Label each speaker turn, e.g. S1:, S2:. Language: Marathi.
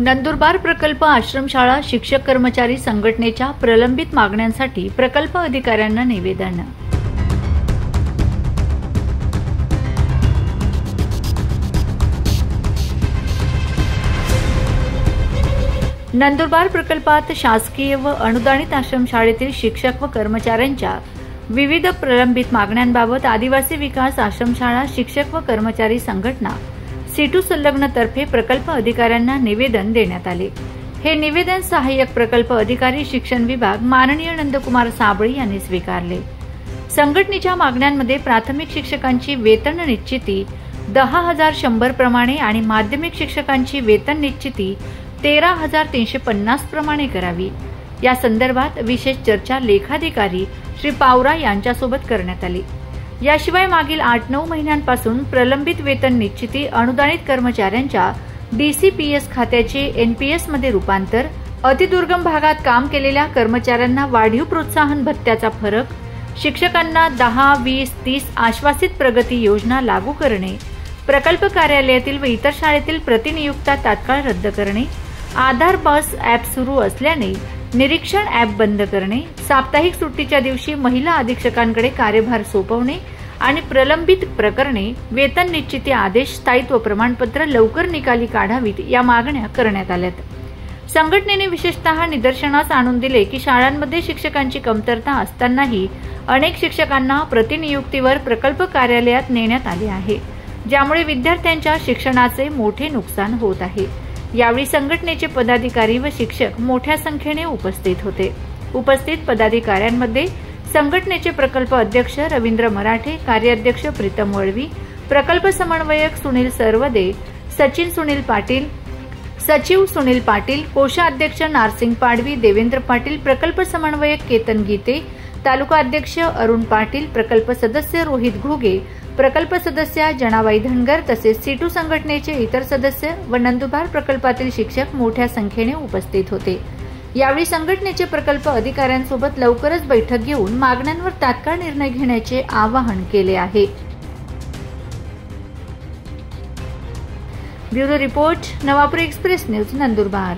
S1: नंदुरबार प्रकल्प आश्रमशाळा शिक्षक कर्मचारी संघटनेच्या प्रलंबित मागण्यांसाठी प्रकल्प अधिकाऱ्यांना निवेदन। नंदुरबार प्रकल्पात शासकीय व अनुदानित आश्रमशाळेतील शिक्षक व कर्मचाऱ्यांच्या विविध प्रलंबित मागण्यांबाबत आदिवासी विकास आश्रमशाळा शिक्षक व कर्मचारी संघटना सीटू संलग्न तर्फे प्रकल्प अधिकाऱ्यांना निवेदन देण्यात आले। हे निवेदन सहाय्यक प्रकल्प अधिकारी शिक्षण विभाग माननीय नंदकुमार साबळे यांनी स्वीकारले। संघटनेच्या मागण्यांमध्ये प्राथमिक शिक्षकांची वेतन निश्चिती 10,100 प्रमाणे आणि माध्यमिक शिक्षकांची वेतन निश्चिती 13,350 प्रमाणे करावी। या संदर्भात विशेष चर्चा लेखाधिकारी श्री पावरा यांच्यासोबत करण्यात आली। याशिवाय मागील 8-9 महिन्यांपासून प्रलंबित वेतन निश्चिती, अनुदानित कर्मचाऱ्यांच्या DCPS खात्याचे NPS मध्ये रूपांतर, अतिदुर्गम भागात काम केलेल्या कर्मचाऱ्यांना वाढीव प्रोत्साहन भत्त्याचा फरक, शिक्षकांना 10, 20, 30 आश्वासित प्रगती योजना लागू करणे, प्रकल्प कार्यालयातील व इतर शाळेतील प्रतिनियुक्ता तात्काळ रद्द करणे, आधार बस ॲप सुरू असल्याने निरीक्षण ॲप बंद करणे, साप्ताहिक सुट्टीच्या दिवशी महिला अधीक्षकांकडे कार्यभार सोपवणे आणि प्रलंबित प्रकरणे, वेतन निश्चिती आदेश, स्थायित्व प्रमाणपत्र लवकर निकाली काढावीत या मागण्या करण्यात आल्यात। संघटनेने विशेषतः निदर्शनास आणून दिले की शाळांमध्ये शिक्षकांची कमतरता असतानाही अनेक शिक्षकांना प्रतिनियुक्तीवर प्रकल्प कार्यालयात नेण्यात आले आहे, ज्यामुळे विद्यार्थ्यांच्या शिक्षणाचे मोठे नुकसान होत आहे। यावेळी संघटनेचे पदाधिकारी व शिक्षक मोठ्या संख्येने उपस्थित होते। उपस्थित पदाधिकाऱ्यांमध्ये संघटनेचे प्रकल्प अध्यक्ष रवींद्र मराठे, कार्याध्यक्ष प्रीतम वळवी, प्रकल्प समन्वयक सुनील सरवदे, सचिव सुनील पाटील, कोषाध्यक्ष नारसिंग पाडवी, देवेंद्र पाटील, प्रकल्प समन्वयक केतन गीते, तालुका अध्यक्ष अरुण पाटील, प्रकल्प सदस्य रोहित घुगे, प्रकल्प सदस्य जनाबाई धनगर तसेच सीटू संघटनेचे इतर सदस्य व नंदुरबार प्रकल्पातील शिक्षक मोठ्या संख्येने उपस्थित होते। यावेळी संघटनेचे प्रकल्प अधिकाऱ्यांसोबत लवकरच बैठक घेऊन मागण्यांवर तात्काळ निर्णय घेण्याचे आवाहन केले आहे। Bureau report, Navapur express news, Nandurbar.